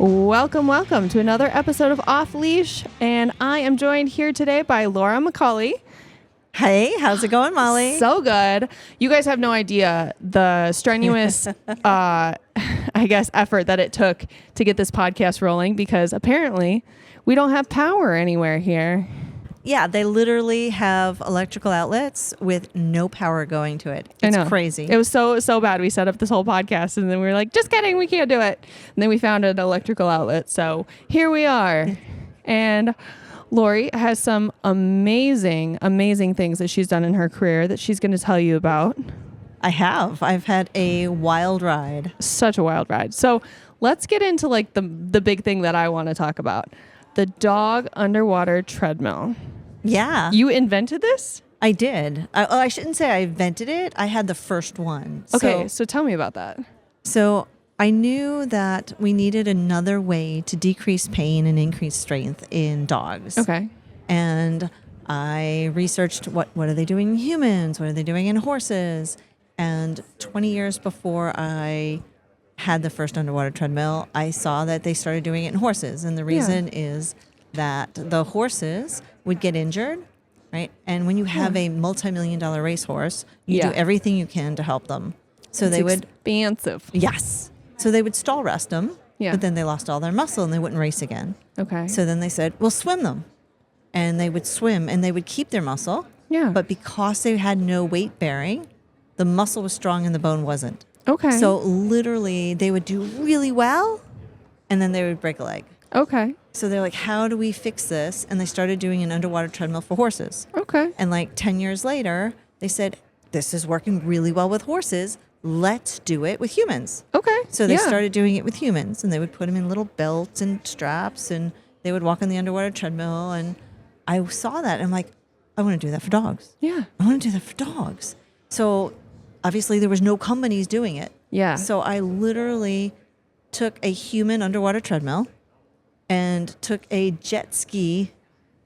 Welcome to another episode of Off Leash, and I am joined here today by Laurie McCauley. Hey, how's it going, Molly? So good. You guys have no idea the strenuous, I guess, effort that it took to get this podcast rolling because apparently we don't have power anywhere here. Yeah, they literally have electrical outlets with no power going to it. It's crazy. It was so bad. We set up this whole podcast and then we were like, just kidding, we can't do it. And then we found an electrical outlet. So here we are. And Laurie has some amazing things that she's done in her career that she's going to tell you about. I've had a wild ride. Such a wild ride. So let's get into like the big thing that I want to talk about. The dog underwater treadmill. Yeah. You invented this? I did. I shouldn't say I invented it. I had the first one. Okay, so tell me about that. So I knew that we needed another way to decrease pain and increase strength in dogs. Okay. And I researched what are they doing in humans? What are they doing in horses? And 20 years before I had the first underwater treadmill, I saw that they started doing it in horses. And the reason is that the horses would get injured, right? And when you have a multi-million-dollar racehorse, you do everything you can to help them. So it's expensive. Yes. So they would stall rest them, but then they lost all their muscle and they wouldn't race again. Okay. So then they said, well, swim them. And they would swim and they would keep their muscle. Yeah. But because they had no weight bearing, the muscle was strong and the bone wasn't. Okay. So literally they would do really well and then they would break a leg. Okay. So they're like, how do we fix this? And they started doing an underwater treadmill for horses. Okay. And like 10 years later, they said, this is working really well with horses. Let's do it with humans. Okay. So they started doing it with humans and they would put them in little belts and straps and they would walk on the underwater treadmill. And I saw that and I'm like, I want to do that for dogs. Yeah. I want to do that for dogs. So obviously there was no companies doing it. Yeah. So I literally took a human underwater treadmill and took a jet ski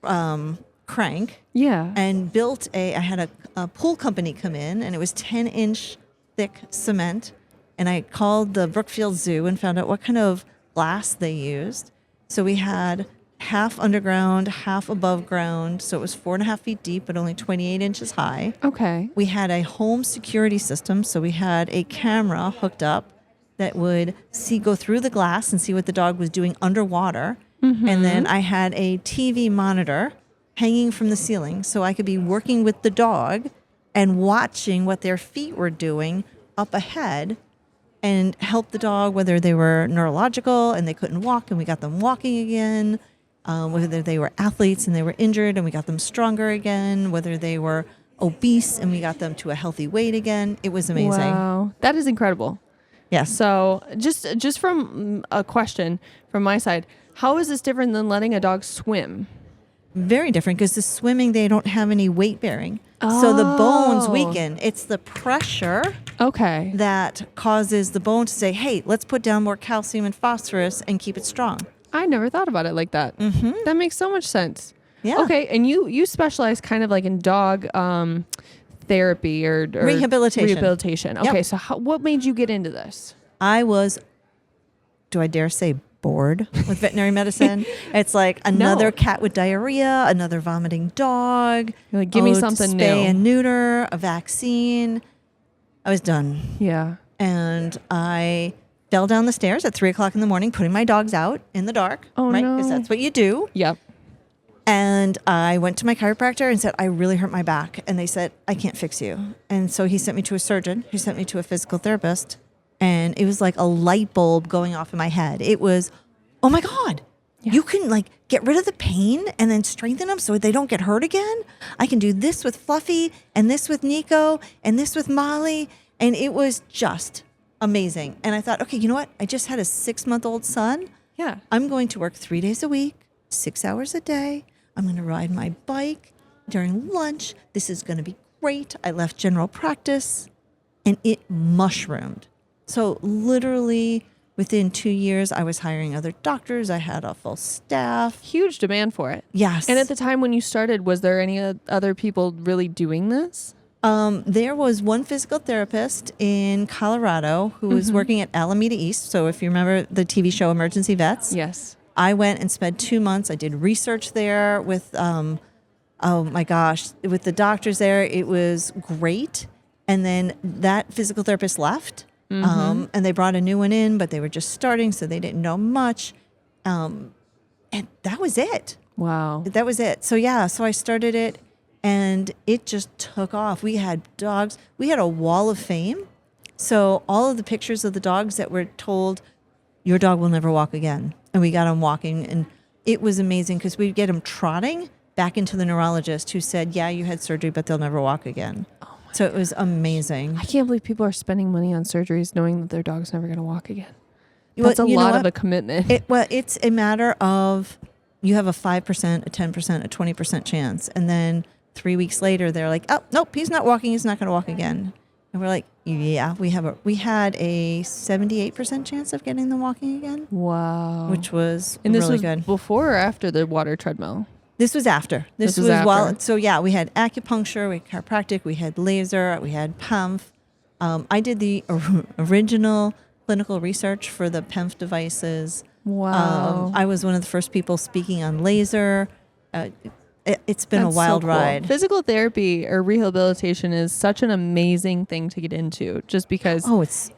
crank. Yeah. And built I had a pool company come in and it was 10-inch thick cement. And I called the Brookfield Zoo and found out what kind of glass they used. So we had half underground, half above ground. So it was 4.5 feet deep, but only 28 inches high. Okay. We had a home security system. So we had a camera hooked up that would go through the glass and see what the dog was doing underwater. Mm-hmm. And then I had a TV monitor hanging from the ceiling. So I could be working with the dog and watching what their feet were doing up ahead and help the dog, whether they were neurological and they couldn't walk and we got them walking again, whether they were athletes and they were injured and we got them stronger again, whether they were obese and we got them to a healthy weight again. It was amazing. Wow. That is incredible. Yes. So just from a question from my side, how is this different than letting a dog swim? Very different because the swimming, they don't have any weight bearing. Oh. So the bones weaken. It's the pressure that causes the bone to say, hey, let's put down more calcium and phosphorus and keep it strong. I never thought about it like that. Mm-hmm. That makes so much sense. Yeah. Okay. And you specialize kind of like in dog therapy or rehabilitation. Okay. Yep. So what made you get into this? I was, do I dare say, bored with veterinary medicine. It's like another cat with diarrhea, another vomiting dog. You're like, give me something new. Spay and neuter, a vaccine. I was done. Yeah. And I fell down the stairs at 3:00 in the morning, putting my dogs out in the dark. Oh, right? no. Because that's what you do. Yep. And I went to my chiropractor and said, I really hurt my back. And they said, I can't fix you. And so he sent me to a surgeon who sent me to a physical therapist. And it was like a light bulb going off in my head. It was, oh my God, you can like get rid of the pain and then strengthen them so they don't get hurt again. I can do this with Fluffy and this with Nico and this with Molly. And it was just amazing. And I thought, okay, you know what? I just had a 6-month-old son. Yeah. I'm going to work 3 days a week, 6 hours a day. I'm going to ride my bike during lunch. This is going to be great. I left general practice and it mushroomed. So literally within 2 years, I was hiring other doctors. I had a full staff. Huge demand for it. Yes. And at the time when you started, was there any other people really doing this? There was one physical therapist in Colorado who was working at Alameda East. So if you remember the TV show Emergency Vets. Yes. I went and spent 2 months. I did research there with, oh my gosh, with the doctors there. It was great. And then that physical therapist left, and they brought a new one in, but they were just starting, so they didn't know much. And that was it. Wow. That was it. So yeah, so I started it, and it just took off. We had dogs. We had a wall of fame. So all of the pictures of the dogs that were told, your dog will never walk again. And we got them walking, and it was amazing because we'd get them trotting back into the neurologist who said, yeah, you had surgery, but they'll never walk again. Oh my So it was amazing. I can't believe people are spending money on surgeries knowing that their dog's never going to walk again. Well, That's a you know lot what? of a commitment. Well, it's a matter of you have a 5%, a 10%, a 20% chance. And then 3 weeks later, they're like, oh, nope, he's not walking. He's not going to walk again. And we're like, yeah, we had a 78% chance of getting them walking again. Wow. Which was and this really was good. before or after the water treadmill? This was after. This was after. while. So yeah, we had acupuncture, we had chiropractic, we had laser, we had PEMF. I did the original clinical research for the PEMF devices. Wow. I was one of the first people speaking on laser. It's been That's a wild so cool. ride. Physical therapy or rehabilitation is such an amazing thing to get into just because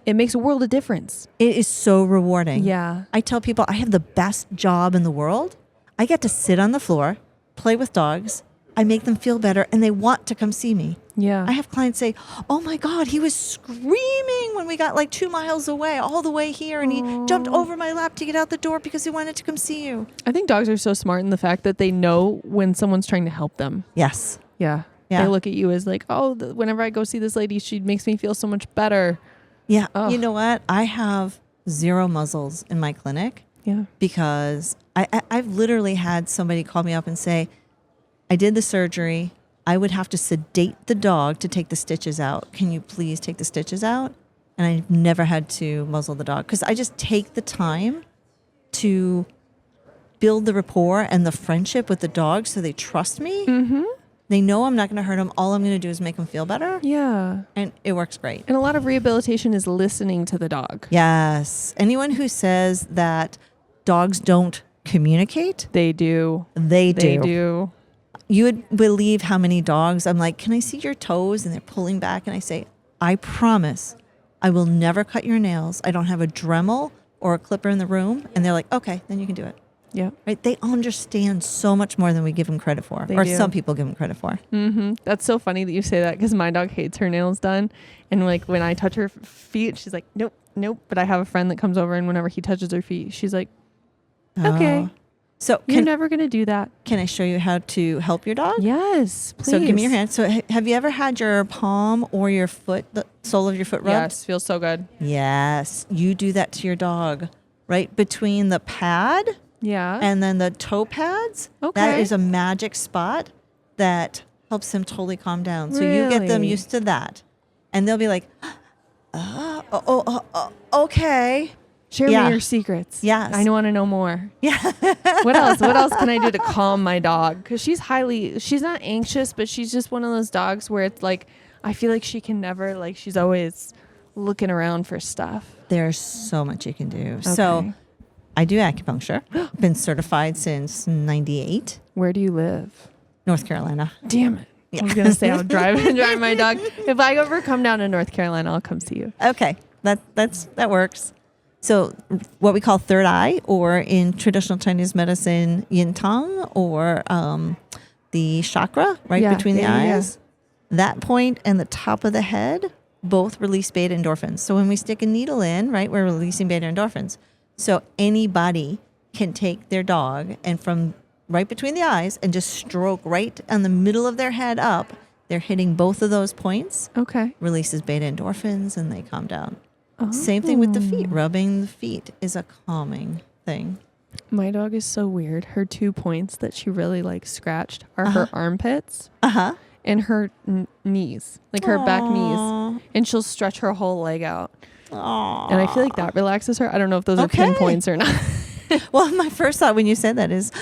it makes a world of difference. It is so rewarding. Yeah. I tell people I have the best job in the world. I get to sit on the floor, play with dogs. I make them feel better, and they want to come see me. Yeah. I have clients say, oh my God, he was screaming when we got like 2 miles away, all the way here. And he jumped over my lap to get out the door because he wanted to come see you. I think dogs are so smart in the fact that they know when someone's trying to help them. Yes. Yeah. Yeah. They look at you as like, oh, whenever I go see this lady, she makes me feel so much better. Yeah. Oh. You know what? I have 0 muzzles in my clinic. Yeah. Because I've literally had somebody call me up and say, I did the surgery. I would have to sedate the dog to take the stitches out. Can you please take the stitches out? And I've never had to muzzle the dog because I just take the time to build the rapport and the friendship with the dog so they trust me. Mm-hmm. They know I'm not going to hurt them. All I'm going to do is make them feel better. Yeah. And it works great. And a lot of rehabilitation is listening to the dog. Yes. Anyone who says that dogs don't communicate, They do. they do. They do. You would believe how many dogs I'm like, can I see your toes? And they're pulling back. And I say, I promise I will never cut your nails. I don't have a Dremel or a clipper in the room. And they're like, okay, then you can do it. Yeah. Right? They understand so much more than we give them credit for. They Or do. some people give them credit for. Mm-hmm. That's so funny that you say that because my dog hates her nails done. And like when I touch her feet, she's like, nope, nope. But I have a friend that comes over and whenever he touches her feet, she's like, okay. Oh. So You're never going to do that. can I show you how to help your dog? Yes, please. So give me your hand. So have you ever had your palm or your foot, the sole of your foot rubbed? Yes, feels so good. Yes. You do that to your dog. Right between the pad Yeah. and then the toe pads. Okay. That is a magic spot that helps him totally calm down. So you get them Really? used to that. And they'll be like, okay. Share Yeah. me your secrets. Yes. I want to know more. Yeah. What else? What else can I do to calm my dog? Because she's not anxious, but she's just one of those dogs where it's like, I feel like she can never, like, she's always looking around for stuff. There's so much you can do. So I do acupuncture. Been certified since 98, Where do you live? North Carolina. Damn it. I was going to say I'll drive my dog. If I ever come down to North Carolina, I'll come see you. Okay. That works. So what we call third eye, or in traditional Chinese medicine, yin tang, or the chakra between the eyes, that point and the top of the head both release beta endorphins. So when we stick a needle in, we're releasing beta endorphins. So anybody can take their dog and from right between the eyes and just stroke right on the middle of their head up. They're hitting both of those points. Okay. Releases beta endorphins and they calm down. Same thing with the feet. Rubbing the feet is a calming thing. My dog is so weird. Her 2 points that she really scratched are her armpits and her knees, like her back knees. And she'll stretch her whole leg out. Aww. And I feel like that relaxes her. I don't know if those are pinpoints or not. Well, my first thought when you said that is,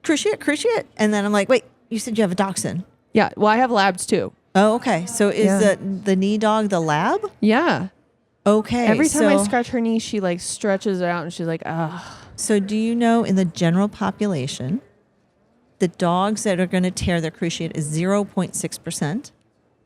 cruciate. And then I'm like, wait, you said you have a dachshund. Yeah. Well, I have labs too. Oh, okay. So is Yeah. the knee dog the lab? Yeah. Okay. Every time I so- scratch her knee, she like stretches it out and she's like, ah. So do you know in the general population, the dogs that are going to tear their cruciate is 0.6%.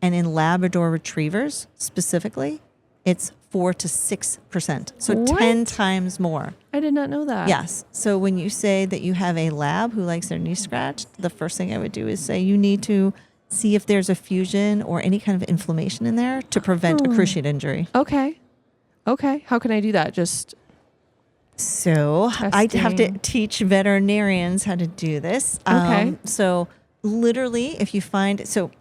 And in Labrador retrievers specifically, it's 4 to 6%. So What? 10 times more. I did not know that. Yes. So when you say that you have a lab who likes their knee scratched, the first thing I would do is say you need to see if there's a fusion or any kind of inflammation in there to prevent a cruciate injury. Okay. Okay. How can I do that? Just So I'd have to Testing. teach veterinarians how to do this. Okay. So literally, if you find, so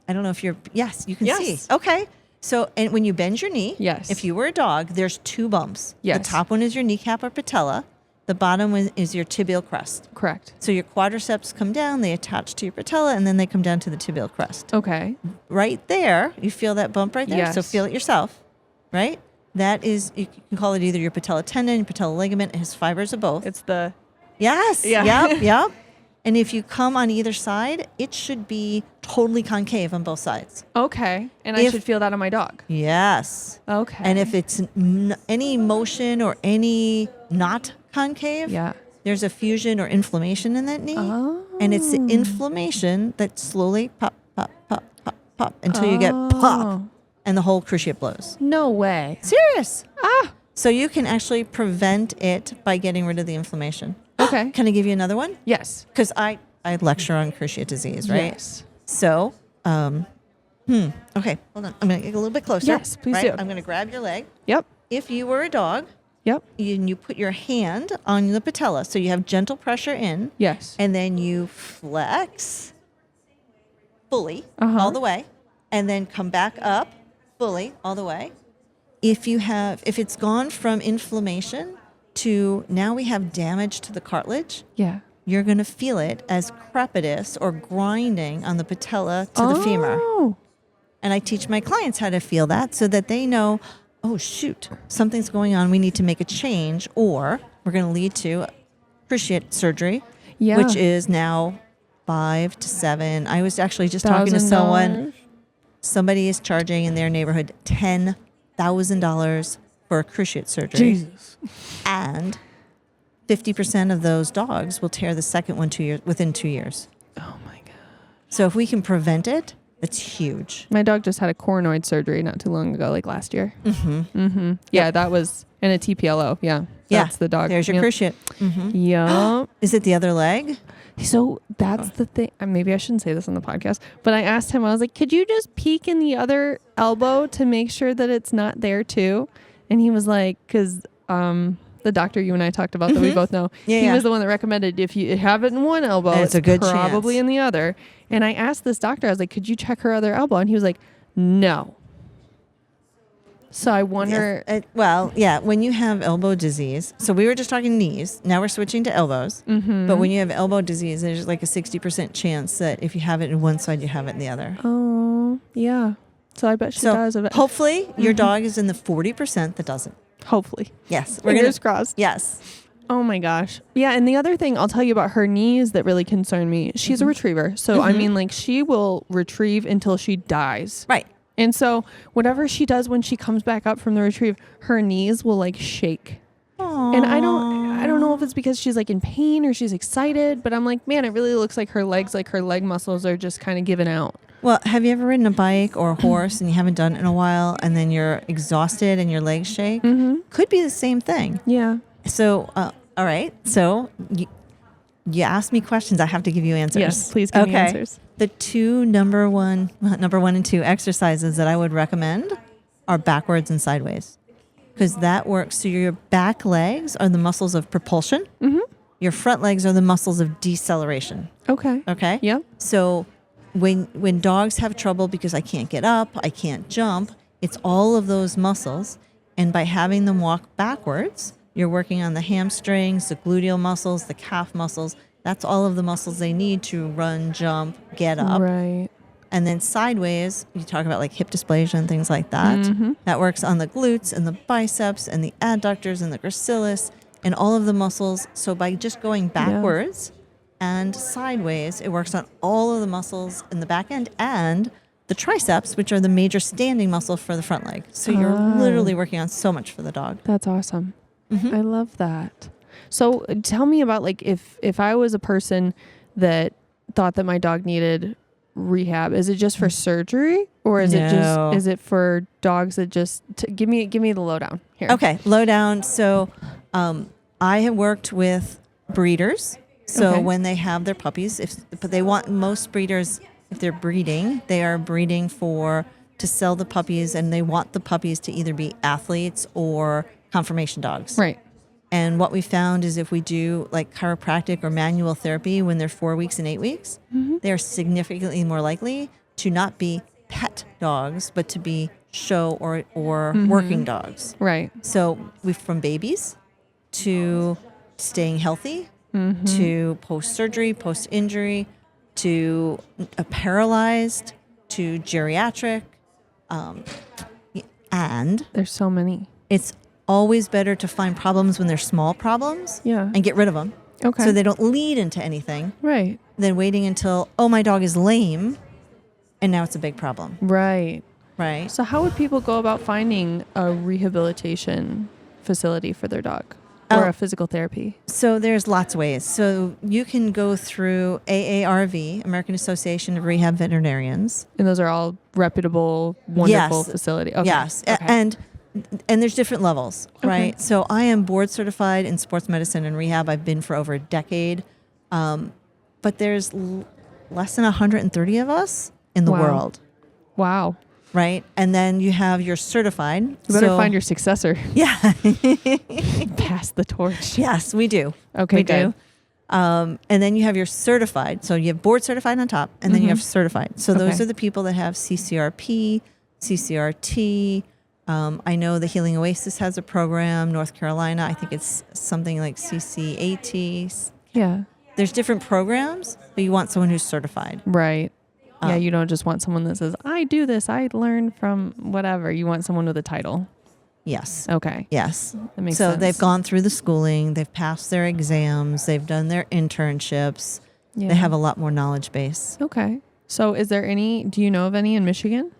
I don't know if you're, yes, you can Yes. see. Okay. So, and when you bend your knee, Yes. if you were a dog, there's 2 bumps. Yes. The top one is your kneecap or patella. The bottom one is your tibial crest. correct. So your quadriceps come down, they attach to your patella, and then they come down to the tibial crest. Okay. Right there, you feel that bump right there? So Yes. feel it yourself, right? That is, you can call it either your patella tendon, your patella ligament. It has fibers of both. It's the Yes. Yeah. Yep. And if you come on either side, it should be totally concave on both sides. okay. And I If- should feel that on my dog. Yes. Okay. And if it's any motion or any not concave, yeah. there's a fusion or inflammation in that knee. Oh. And it's the inflammation that slowly pop, pop, pop, pop, pop until you get pop and the whole cruciate blows. No way. Serious. Ah. So you can actually prevent it by getting rid of the inflammation. Okay. Can I give you another one? Yes. Because I lecture on cruciate disease, right? Yes. So, okay, hold on. I'm going to get a little bit closer. Yes, please right? do. I'm going to grab your leg. Yep. If you were a dog, Yep. you put your hand on the patella. So you have gentle pressure in, Yes. and then you flex fully Uh-huh. all the way, and then come back up fully all the way. If it's gone from inflammation to now we have damage to the cartilage, Yeah. you're going to feel it as crepitus or grinding on the patella to the femur. Oh. And I teach my clients how to feel that so that they know, oh, shoot, something's going on. We need to make a change, or we're going to lead to cruciate surgery, Yeah. which is now 5 to 7. I was actually just talking to someone. $1,000. Somebody is charging in their neighborhood $10,000 for a cruciate surgery. Jesus. And 50% of those dogs will tear the second one within 2 years. Oh my god. So if we can prevent it, it's huge. My dog just had a coronoid surgery not too long ago, like last year. Mm-hmm. Yeah, that was in a TPLO. Yeah. That's the dog. There's your Yep. cruciate. Mm-hmm. Yep. Is it the other leg? So that's the thing. Maybe I shouldn't say this on the podcast, but I asked him, I was like, could you just peek in the other elbow to make sure that it's not there too? And he was like, because the doctor you and I talked about that we both know, Yeah, he yeah. was the one that recommended if you have it in one elbow, It's a good probably chance. in the other. And I asked this doctor, I was like, could you check her other elbow? And he was like, no. So I wonder. When you have elbow disease, so we were just talking knees, now we're switching to elbows. Mm-hmm. But when you have elbow disease, there's like a 60% chance that if you have it in one side, you have it in the other. Oh, yeah. So I bet she does. So hopefully your dog is in the 40% that doesn't. Hopefully. Yes. Fingers crossed. Yes. Oh my gosh. Yeah. And the other thing I'll tell you about her knees that really concern me, she's a retriever. So, I mean, like, she will retrieve until she dies. Right. And so, whatever she does when she comes back up from the retrieve, her knees will like shake. And I don't know if it's because she's like in pain or she's excited, but I'm like, man, it really looks like her leg muscles are just kind of giving out. Well, have you ever ridden a bike or a horse and you haven't done it in a while and then you're exhausted and your legs shake? Mm-hmm. Could be the same thing. Yeah. So, all right. So you asked me questions. I have to give you answers. Yes, please give me answers. The two number one and two exercises that I would recommend are backwards and sideways, because that works. So your back legs are the muscles of propulsion. Mm-hmm. Your front legs are the muscles of deceleration. Okay. Okay. Yep. So when dogs have trouble because I can't get up, I can't jump, it's all of those muscles. And by having them walk backwards, you're working on the hamstrings, the gluteal muscles, the calf muscles. That's all of the muscles they need to run, jump, get up. Right. And then sideways, you talk about like hip dysplasia and things like that. Mm-hmm. That works on the glutes and the biceps and the adductors and the gracilis and all of the muscles. So by just going backwards and sideways, it works on all of the muscles in the back end and the triceps, which are the major standing muscle for the front leg. So you're literally working on so much for the dog. That's awesome. I love that. So tell me about like if I was a person that thought that my dog needed rehab, is it just for surgery or is it for dogs that just give me the lowdown here? Okay, lowdown. So I have worked with breeders. So when they have their puppies, but they want, most breeders, if they're breeding, they are breeding to sell the puppies, and they want the puppies to either be athletes or conformation dogs. Right. And what we found is if we do like chiropractic or manual therapy when they're 4 weeks and 8 weeks, they're significantly more likely to not be pet dogs, but to be show or working dogs. Right. So from babies to staying healthy, to post-surgery, post-injury, to a paralyzed, to geriatric, and There's so many. it's always better to find problems when they're small problems and get rid of them. Okay. So they don't lead into anything. Right. Than waiting until, oh, my dog is lame, and now it's a big problem. Right. Right. So how would people go about finding a rehabilitation facility for their dog or a physical therapy? So there's lots of ways. So you can go through AARV, American Association of Rehab Veterinarians. And those are all reputable, wonderful facility. Okay. Yes. Okay. And there's different levels, right? So I am board certified in sports medicine and rehab. I've been for over a decade. But there's less than 130 of us in the world. Wow. Right? And then you have your certified. You better find your successor. Yeah. Pass the torch. Yes, we do. Okay, we good. do. And then you have your certified. So you have board certified on top, and then you have certified. So those are the people that have CCRP, CCRT. I know the Healing Oasis has a program. North Carolina, I think it's something like CCAT. Yeah. There's different programs, but you want someone who's certified. Right. Yeah, you don't just want someone that says, I do this, I learned from whatever. You want someone with a title. Yes. Okay. Yes. That makes so sense. they've gone through the schooling, they've passed their exams, they've done their internships. Yeah. They have a lot more knowledge base. Okay. So do you know of any in Michigan?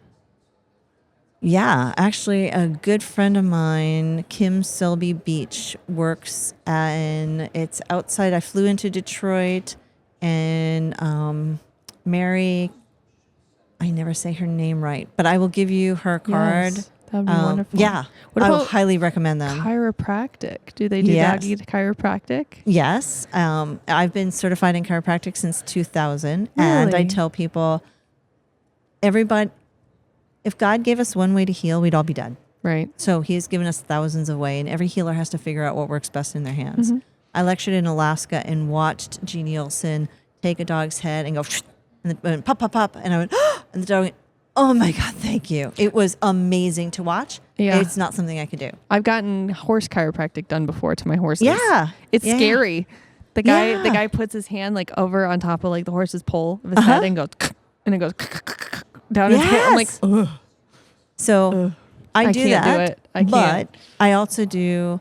Yeah, actually, a good friend of mine, Kim Selby Beach, works it's outside. I flew into Detroit, and Mary, I never say her name right, but I will give you her card. Yes, that would be wonderful. Yeah, What I about would highly recommend them. chiropractic? Do they do Yes. doggy chiropractic? Yes, I've been certified in chiropractic since 2000, and I Really? tell people, everybody, if God gave us one way to heal, we'd all be dead. Right. So he's given us thousands of ways, and every healer has to figure out what works best in their hands. I lectured in Alaska and watched Jeannie Olsen take a dog's head and go, and then pop, pop, pop. And I went, and the dog went, oh my God, thank you. It was amazing to watch. Yeah. It's not something I could do. I've gotten horse chiropractic done before to my horses. Yeah. It's Yeah. scary. The guy puts his hand like over on top of like the horse's pole of his head and goes, and it goes down his head. I'm like, Yes. ugh. So I do can't that. do it. I can't. But I also do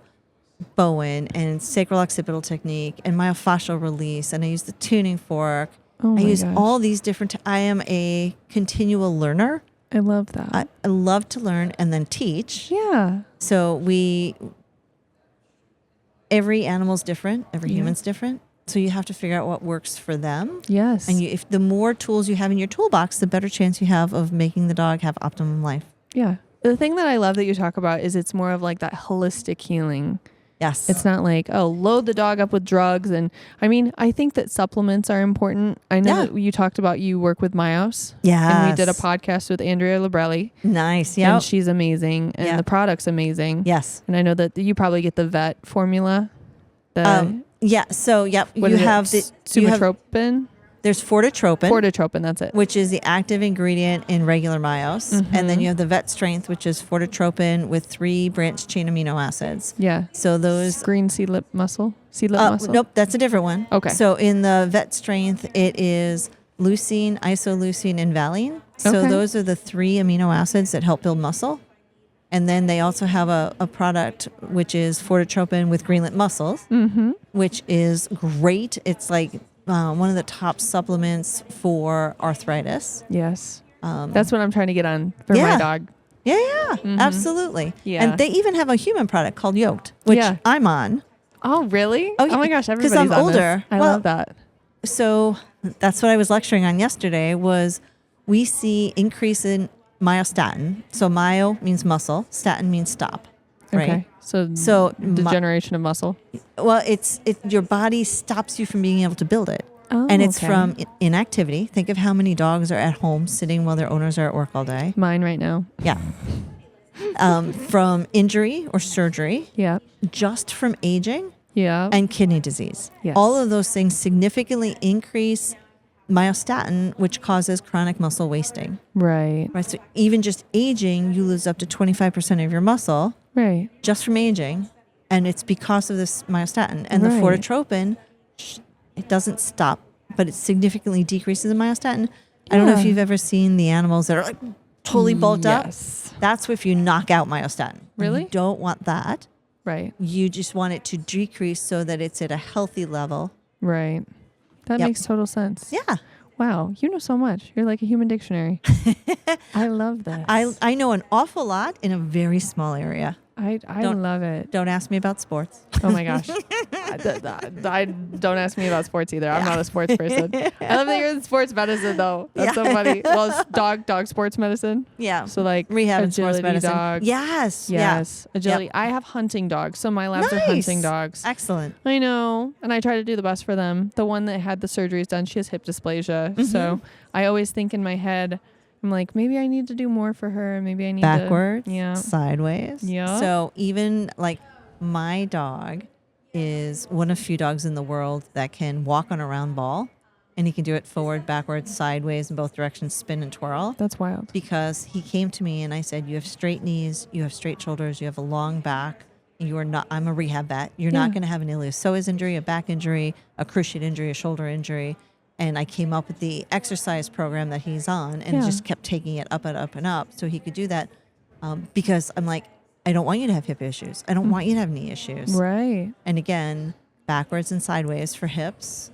Bowen and sacral occipital technique and myofascial release, and I use the tuning fork. Oh I my use gosh. all these different. I am a continual learner. I love that. I love to learn and then teach. Yeah. So every animal's different. Every human's different. So you have to figure out what works for them. Yes. And if the more tools you have in your toolbox, the better chance you have of making the dog have optimum life. Yeah. The thing that I love that you talk about is it's more of like that holistic healing. Yes. It's not like, oh, load the dog up with drugs. And I mean, I think that supplements are important. I know that you talked about you work with Myos. Yes. And we did a podcast with Andrea Librelli. Nice. Yeah. And she's amazing. And the product's amazing. Yes. And I know that you probably get the vet formula. Yeah. So, yep. What You is have it? the Sumatropin? There's fortitropin. Fortitropin, that's it. Which is the active ingredient in regular Myos. And then you have the vet strength, which is fortitropin with 3 branched chain amino acids. Yeah. So those. Green sea lip muscle? Sea lip muscle? Nope, that's a different one. Okay. So in the vet strength, it is leucine, isoleucine, and valine. So Okay. those are the 3 amino acids that help build muscle. And then they also have a product which is fortitropin with greenlet muscles, which is great. It's like one of the top supplements for arthritis. Yes. That's what I'm trying to get on for Yeah. my dog. Yeah, absolutely. Yeah. And they even have a human product called Yoked, which Yeah. I'm on. Oh, really? Oh, yeah, my gosh, 'cause everybody's I'm on older. This. I Well, love that. So that's what I was lecturing on yesterday was we see increase in myostatin. So myo means muscle, statin means stop, right? Okay. So So degeneration of muscle. well, it's your body stops you from being able to build it. Oh, And it's okay. from inactivity. Think of how many dogs are at home sitting while their owners are at work all day. Mine right now. Yeah. From injury or surgery, Yeah. just from aging, Yeah. and kidney disease. Yes. All of those things significantly increase myostatin, which causes chronic muscle wasting. Right. Right. So even just aging, you lose up to 25% of your muscle Right. just from aging. And it's because of this myostatin. And the Right. fortitropin, it doesn't stop, but it significantly decreases the myostatin. I don't know if Yeah. you've ever seen the animals that are like totally bulked up. Yes. That's if you knock out myostatin. Really? You don't want that. Right. You just want it to decrease so that it's at a healthy level. Right. That Yep. makes total sense. Yeah. Wow. You know so much. You're like a human dictionary. I love this. I know an awful lot in a very small area. I Don't- love it. Don't ask me about sports. Oh my gosh. I don't ask me about sports either. I'm not a sports person. I love that you're in sports medicine though. That's so funny. Well, it's dog sports medicine. Yeah. So like Rehab and sports agility medicine. dogs. Yes. Yes. Yeah. Agility. Yep. I have hunting dogs. So my labs are Nice. hunting dogs. Excellent. I know. And I try to do the best for them. The one that had the surgeries done, she has hip dysplasia. Mm-hmm. So I always think in my head, I'm like, maybe I need to do more for her. Maybe I need Backwards. to. Yeah. Sideways. Yeah. So even like my dog is one of few dogs in the world that can walk on a round ball, and he can do it forward, backwards, sideways, in both directions, spin and twirl. That's wild. Because he came to me and I said, you have straight knees, you have straight shoulders, you have a long back. You are not, I'm a rehab vet. You're not going to have an iliopsoas injury, a back injury, a cruciate injury, a shoulder injury. And I came up with the exercise program that he's on and Yeah. just kept taking it up and up and up so he could do that. Because I'm like, I don't want you to have hip issues. I don't want you to have knee issues. Right. And again, backwards and sideways for hips,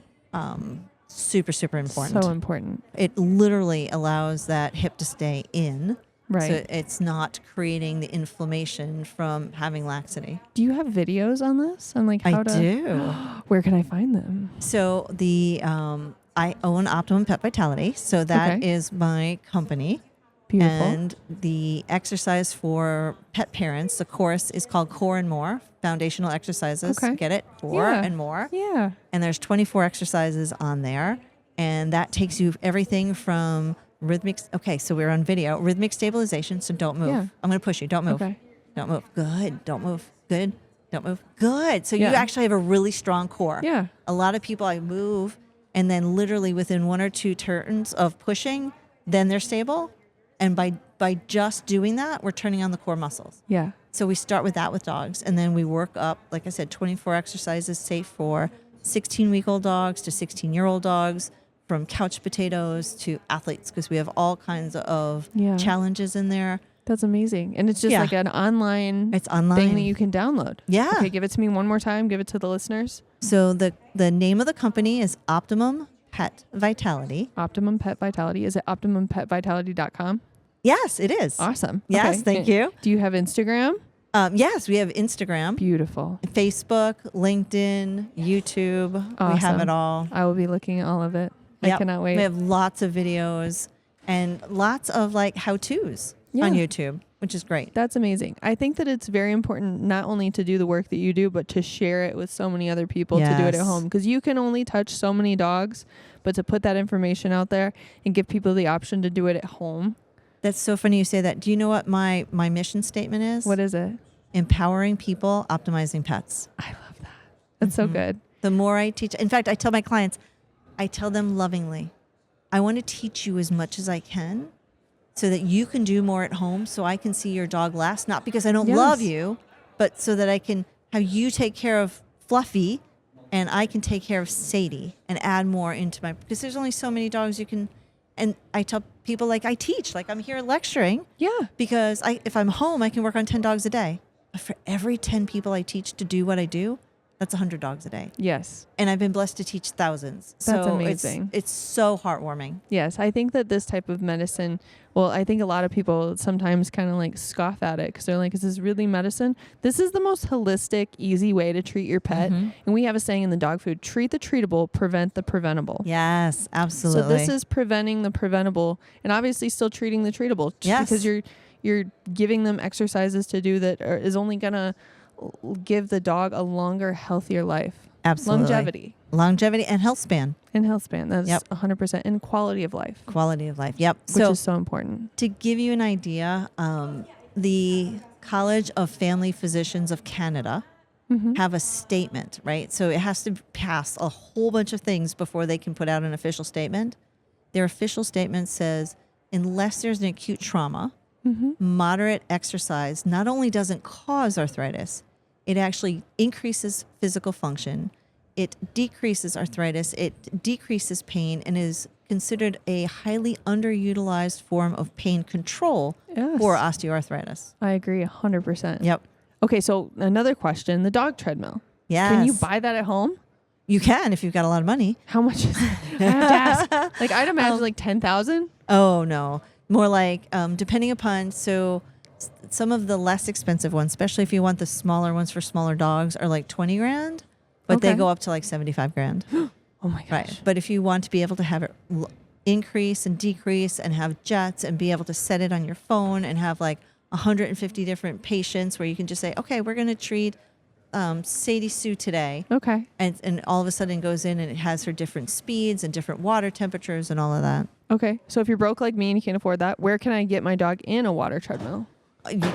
super, super important. So important. It literally allows that hip to stay in. Right. So it's not creating the inflammation from having laxity. Do you have videos on this? On like how I to do. Where can I find them? So I own Optimum Pet Vitality. So that is Okay. my company. Beautiful. And the exercise for pet parents, the course is called Core and More, foundational exercises. Okay. Get it? Core Yeah. and More. Yeah. And there's 24 exercises on there. And that takes you everything from rhythmic. Okay, so we're on video. Rhythmic stabilization. So don't move. Yeah. I'm going to push you. Don't move. Okay. Don't move. Good. Don't move. Good. Don't move. Good. So Yeah. you actually have a really strong core. Yeah. A lot of people I move and then literally within one or two turns of pushing, then they're stable. And by just doing that, we're turning on the core muscles. Yeah. So we start with that with dogs, and then we work up, like I said, 24 exercises safe for 16-week-old dogs to 16-year-old dogs, from couch potatoes to athletes, because we have all kinds of Yeah. challenges in there. That's amazing. And it's just Yeah. like an online It's online. thing that you can download. Yeah. Okay, give it to me one more time. Give it to the listeners. So the name of the company is Optimum Pet Vitality. Optimum Pet Vitality. Is it optimumpetvitality.com? Yes, it is. Awesome. Yes, Okay. thank you. Do you have Instagram? Yes, we have Instagram, Beautiful. Facebook, LinkedIn, YouTube. We have Awesome. it all. I will be looking at all of it. I Yep. cannot wait. We have lots of videos and lots of like how-tos on Yeah. YouTube, which is great. That's amazing. I think that it's very important not only to do the work that you do, but to share it with so many other people to do it at Yes. home. Because you can only touch so many dogs, but to put that information out there and give people the option to do it at home. That's so funny you say that. Do you know what my mission statement is? What is it? Empowering people, optimizing pets. I love that. That's so good. The more I teach, in fact, I tell my clients, I tell them lovingly, I want to teach you as much as I can so that you can do more at home, so I can see your dog last, not because I don't Yes. love you, but so that I can have you take care of Fluffy and I can take care of Sadie and add more into my, because there's only so many dogs you can. And I tell people, like, I teach, like I'm here lecturing Yeah. because if I'm home, I can work on 10 dogs a day. But for every 10 people I teach to do what I do, That's 100 dogs a day. Yes. And I've been blessed to teach thousands. That's So amazing. It's so heartwarming. Yes. I think that this type of medicine, well, I think a lot of people sometimes kind of like scoff at it because they're like, is this really medicine? This is the most holistic, easy way to treat your pet. Mm-hmm. And we have a saying in the dog food, treat the treatable, prevent the preventable. Yes, absolutely. So this is preventing the preventable and obviously still treating the treatable. Yes. Because you're giving them exercises to do that is only going to give the dog a longer, healthier life. Absolutely. Longevity and health span. And health span. That's Yep. 100%. And quality of life. Quality of life. Yep. Which is so important. To give you an idea, the College of Family Physicians of Canada have a statement, right? So it has to pass a whole bunch of things before they can put out an official statement. Their official statement says, unless there's an acute trauma, moderate exercise not only doesn't cause arthritis, it actually increases physical function. It decreases arthritis. It decreases pain and is considered a highly underutilized form of pain control for osteoarthritis. I agree 100%. Yep. Okay, so another question, the dog treadmill. Yes. Can you buy that at home? You can if you've got a lot of money. How much is it? I have to ask. Like, I'd imagine like 10,000. Oh, no. More like, depending upon, so some of the less expensive ones, especially if you want the smaller ones for smaller dogs, are like 20 grand, but they go up to like 75 grand. Oh my gosh. Right. But if you want to be able to have it increase and decrease and have jets and be able to set it on your phone and have like 150 different patients where you can just say, okay, we're going to treat Sadie Sue today. Okay. And all of a sudden goes in and it has her different speeds and different water temperatures and all of that. Okay. So if you're broke like me and you can't afford that, where can I get my dog in a water treadmill?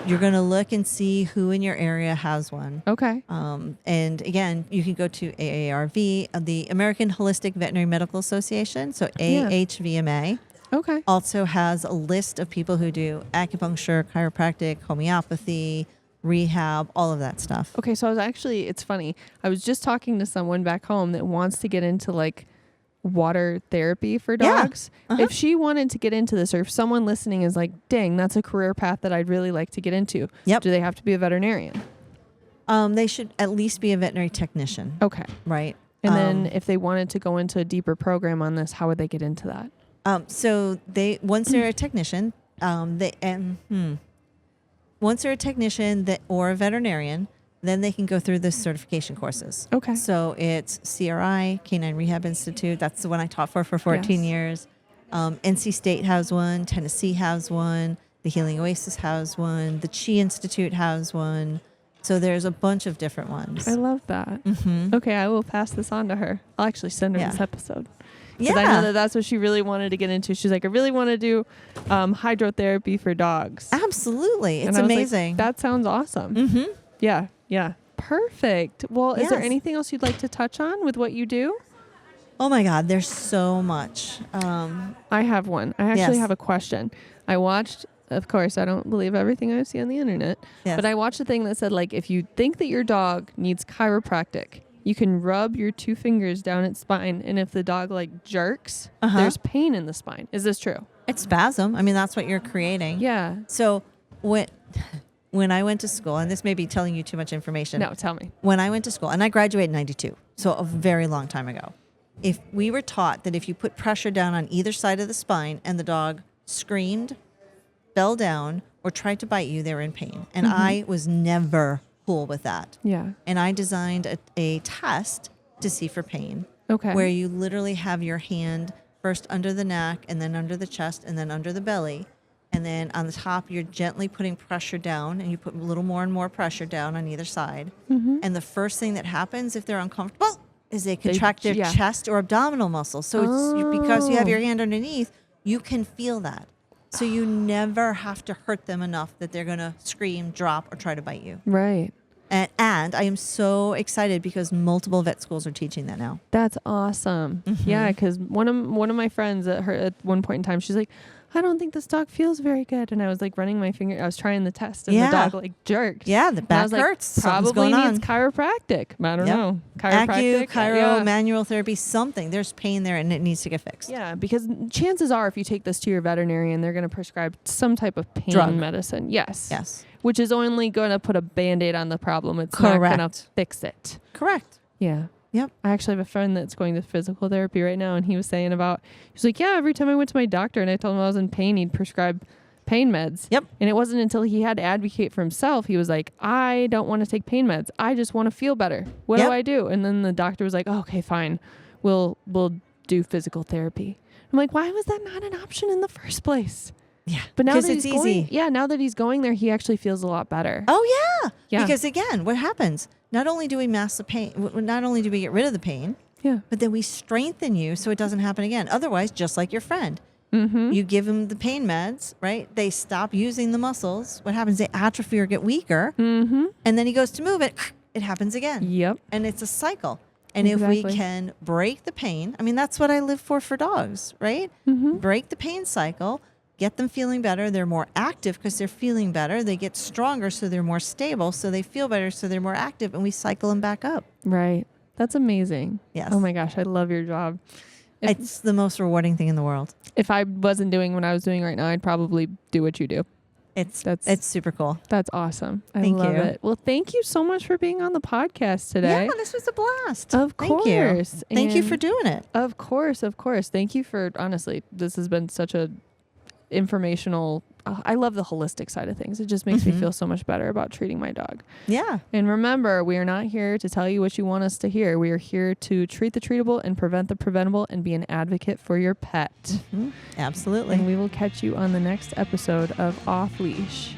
You're going to look and see who in your area has one. Okay. And again, you can go to AARV, the American Holistic Veterinary Medical Association, so AHVMA. Okay. Also has a list of people who do acupuncture, chiropractic, homeopathy, rehab, all of that stuff. Okay. So it's funny. I was just talking to someone back home that wants to get into like water therapy for dogs. If she wanted to get into this, or if someone listening is like, dang, that's a career path that I'd really like to get into. Yep. Do they have to be a veterinarian? They should at least be a veterinary technician. Okay. Right. And then if they wanted to go into a deeper program on this, how would they get into that? So once they're a technician, once they're a technician or a veterinarian, then they can go through the certification courses. Okay. So it's CRI, Canine Rehab Institute. That's the one I taught for 14 years. NC State has one. Tennessee has one. The Healing Oasis has one. The Chi Institute has one. So there's a bunch of different ones. I love that. Okay, I will pass this on to her. I'll actually send her this episode. Because I know that's what she really wanted to get into. She's like, I really want to do hydrotherapy for dogs. Absolutely. It's and I was amazing. Like, that sounds awesome. Yeah. Yeah. Perfect. Well, is there anything else you'd like to touch on with what you do? Oh my God, there's so much. I have one. I actually have a question. I watched, of course, I don't believe everything I see on the internet, but I watched a thing that said, like, if you think that your dog needs chiropractic, you can rub your 2 fingers down its spine, and if the dog like jerks, there's pain in the spine. Is this true? It's spasm. I mean, that's what you're creating. Yeah. So when I went to school, and this may be telling you too much information. No, tell me. When I went to school, and I graduated in 92, so a very long time ago. If we were taught that if you put pressure down on either side of the spine and the dog screamed, fell down, or tried to bite you, they were in pain. And I was never cool with that. Yeah. And I designed a test to see for pain. Okay. Where you literally have your hand first under the neck and then under the chest and then under the belly. And then on the top, you're gently putting pressure down, and you put a little more and more pressure down on either side. And the first thing that happens if they're uncomfortable is they contract their chest or abdominal muscles. So it's because you have your hand underneath, you can feel that. So you never have to hurt them enough that they're going to scream, drop, or try to bite you. Right. And I am so excited because multiple vet schools are teaching that now. That's awesome. Yeah, because one of my friends at one point in time, she's like, I don't think this dog feels very good. And I was like running my finger. I was trying the test and Yeah. the dog like jerked. Yeah, the And I back was like, hurts. Something's probably going needs on. chiropractic. I don't Yep. know. Acu, chiro, yeah. manual therapy, something. There's pain there and it needs to get fixed. Yeah, because chances are if you take this to your veterinarian, they're going to prescribe some type of pain Drug. medicine. Yes. Yes. Which is only going to put a Band-Aid on the problem. It's not going to Correct. fix it. Correct. Yeah. Yep. I actually have a friend that's going to physical therapy right now, and he was saying he's like, yeah, every time I went to my doctor and I told him I was in pain, he'd prescribe pain meds. Yep. And it wasn't until he had to advocate for himself, he was like, I don't want to take pain meds. I just want to feel better. What Yep. do I do? And then the doctor was like, oh, okay, fine. We'll do physical therapy. I'm like, why was that not an option in the first place? Yeah. But now because that it's he's easy. now that he's going there, he actually feels a lot better. Oh, yeah. Yeah. Because again, what happens? Not only do we mask the pain, not only do we get rid of the pain, Yeah. but then we strengthen you so it doesn't happen again. Otherwise, just like your friend, Mm-hmm. you give him the pain meds, right? They stop using the muscles. What happens? They atrophy or get weaker. Mm-hmm. And then he goes to move it. It happens again. Yep. And it's a cycle. And if Exactly. we can break the pain, I mean, that's what I live for dogs, right? Mm-hmm. Break the pain cycle, get them feeling better. They're more active because they're feeling better. They get stronger, so they're more stable. So they feel better, so they're more active. And we cycle them back up. Right. That's amazing. Yes. Oh my gosh, I love your job. It's the most rewarding thing in the world. If I wasn't doing what I was doing right now, I'd probably do what you do. It's That's- super cool. That's awesome. I Thank love you. it. Well, thank you so much for being on the podcast today. Yeah, this was a blast. Of Thank you. course. Thank you And for doing it. Of course, of course. Thank you for, honestly, this has been such a informational, I love the holistic side of things. It just makes me Mhm. feel so much better about treating my dog. Yeah. And remember, we are not here to tell you what you want us to hear. We are here to treat the treatable and prevent the preventable and be an advocate for your pet. Mhm. Absolutely. And we will catch you on the next episode of Off Leash.